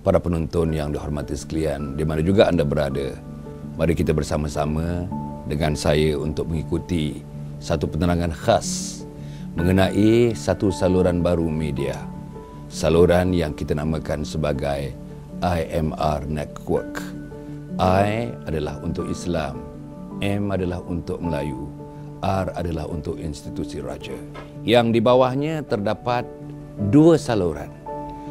para penonton yang dihormati sekalian, di mana juga anda berada, mari kita bersama-sama dengan saya untuk mengikuti satu penerangan khas mengenai satu saluran baru media. Saluran yang kita namakan sebagai IMR Network. I adalah untuk Islam, M adalah untuk Melayu, R adalah untuk institusi raja. Yang di bawahnya terdapat dua saluran.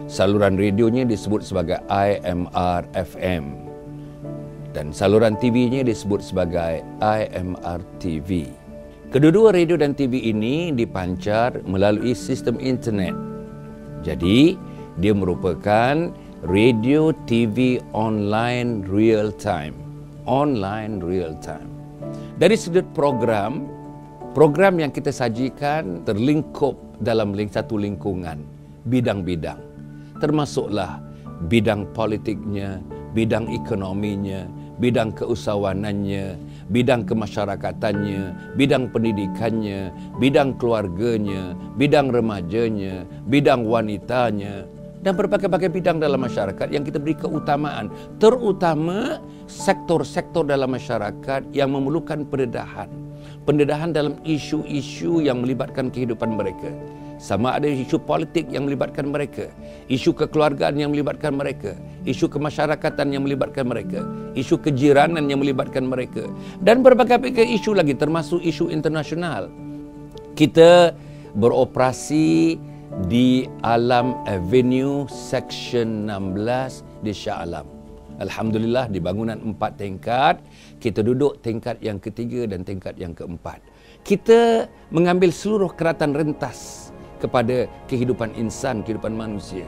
Saluran radionya disebut sebagai IMR FM dan saluran TV-nya disebut sebagai IMR TV. Kedua-dua radio dan TV ini dipancar melalui sistem internet. Jadi, dia merupakan radio TV online real time. Online real time. Dari sudut program yang kita sajikan terlingkup dalam satu lingkungan, bidang-bidang. Termasuklah bidang politiknya, bidang ekonominya, bidang keusahawanannya, bidang kemasyarakatannya, bidang pendidikannya, bidang keluarganya, bidang remajanya, bidang wanitanya, dan berbagai-bagai bidang dalam masyarakat yang kita beri keutamaan, terutama sektor-sektor dalam masyarakat yang memerlukan pendedahan dalam isu-isu yang melibatkan kehidupan mereka. Sama ada isu politik yang melibatkan mereka, isu kekeluargaan yang melibatkan mereka, isu kemasyarakatan yang melibatkan mereka, isu kejiranan yang melibatkan mereka, dan berbagai isu lagi termasuk isu internasional. Kita beroperasi di Alam Avenue Section 16 di Shah Alam. Alhamdulillah, di bangunan 4 tingkat, kita duduk tingkat yang ketiga dan tingkat yang keempat. Kita mengambil seluruh keratan rentas kepada kehidupan insan, kehidupan manusia.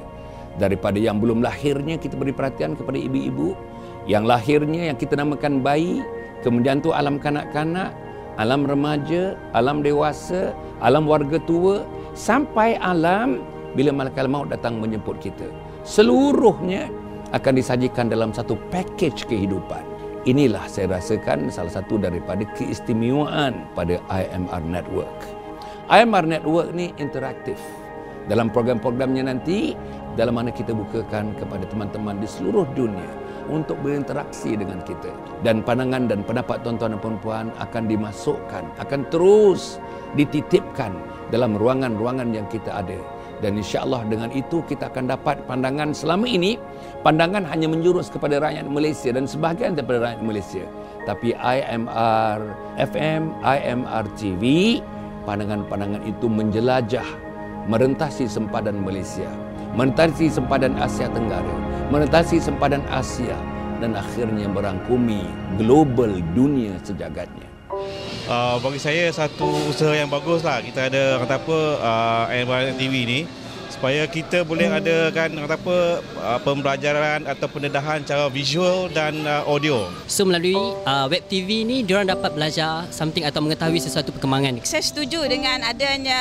Daripada yang belum lahirnya kita beri perhatian kepada ibu-ibu, yang lahirnya yang kita namakan bayi, kemudian tu alam kanak-kanak, alam remaja, alam dewasa, alam warga tua, sampai alam bila malaikat maut datang menjemput kita. Seluruhnya akan disajikan dalam satu package kehidupan. Inilah saya rasakan salah satu daripada keistimewaan pada IMR Network. IMR Network ni interaktif. Dalam program-programnya nanti, dalam mana kita bukakan kepada teman-teman di seluruh dunia untuk berinteraksi dengan kita. Dan pandangan dan pendapat tuan-tuan dan puan-puan akan dimasukkan, akan terus dititipkan dalam ruangan-ruangan yang kita ada. Dan insya-Allah dengan itu kita akan dapat pandangan selama ini, pandangan hanya menjurus kepada rakyat Malaysia dan sebahagian daripada rakyat Malaysia. Tapi IMR FM, IMR TV, pandangan-pandangan itu menjelajah, merentasi sempadan Malaysia, merentasi sempadan Asia Tenggara, merentasi sempadan Asia, dan akhirnya merangkumi global dunia sejagatnya. Bagi saya satu usaha yang bagus lah. Kita ada kata apa IMR TV ni supaya kita boleh adakan kata apa pembelajaran atau pendedahan cara visual dan audio. So melalui web TV ni diorang dapat belajar something atau mengetahui sesuatu perkembangan. Saya setuju dengan adanya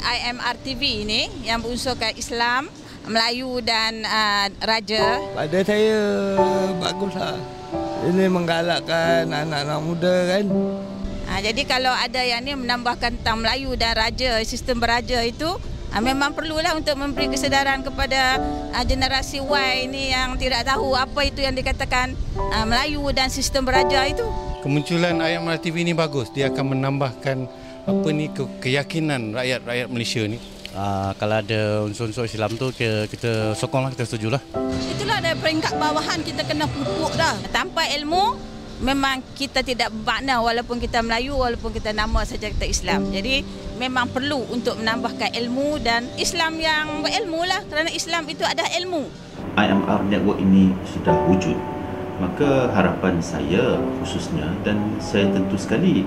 IMR TV ini yang berunsurkan Islam, Melayu dan Raja. Pada saya baguslah. Ini menggalakkan anak-anak muda kan. Jadi kalau ada yang ni menambahkan tentang Melayu dan Raja, sistem beraja itu memang perlulah untuk memberi kesedaran kepada generasi Y ini yang tidak tahu apa itu yang dikatakan Melayu dan sistem beraja itu. Kemunculan IMR TV ini bagus. Dia akan menambahkan apa ni keyakinan rakyat Malaysia ni. Kalau ada unsur-unsur Islam tu kita sokonglah, kita setujulah. Itulah dari peringkat bawahan kita kena pupuk dah. Tanpa ilmu memang kita tidak bermakna walaupun kita Melayu, walaupun kita nama saja kita Islam. Jadi memang perlu untuk menambahkan ilmu dan Islam yang berilmu lah, kerana Islam itu ada ilmu. IMR Network ini sudah wujud, maka harapan saya khususnya, dan saya tentu sekali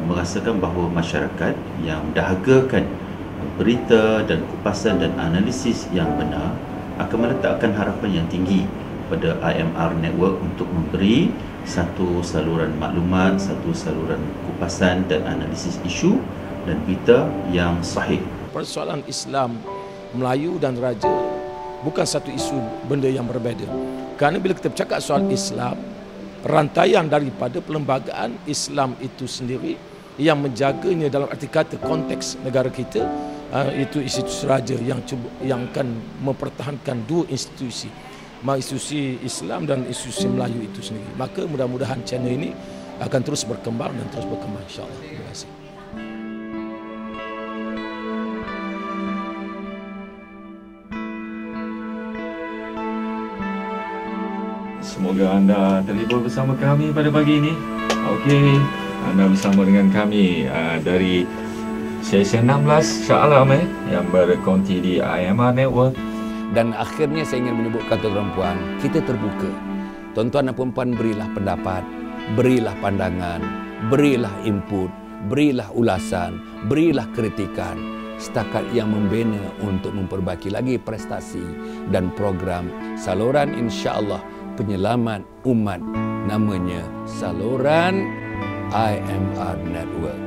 merasakan bahawa masyarakat yang dahagakan berita dan kupasan dan analisis yang benar akan meletakkan harapan yang tinggi pada IMR Network untuk memberi satu saluran maklumat, satu saluran kupasan dan analisis isu dan berita yang sahih. Persoalan Islam, Melayu dan Raja bukan satu isu benda yang berbeza. Kerana bila kita bercakap soal Islam, rantaian daripada perlembagaan Islam itu sendiri yang menjaganya dalam arti kata konteks negara kita itu institusi raja yang akan mempertahankan dua institusi, institusi Islam dan institusi Melayu itu sendiri. Maka mudah-mudahan channel ini akan terus berkembang dan terus berkembang, insya-Allah. Terima kasih. Semoga anda terhibur bersama kami pada pagi ini. Okey, anda bersama dengan kami dari sesi 16 Shah Alam yang berkonti di IMR Network. Dan akhirnya saya ingin menyebutkan tuan-tuan dan puan, kita terbuka. Tuan-tuan dan puan berilah pendapat, berilah pandangan, berilah input, berilah ulasan, berilah kritikan setakat yang membina untuk memperbaiki lagi prestasi dan program saluran insya-Allah penyelamat umat, namanya saluran IMR Network.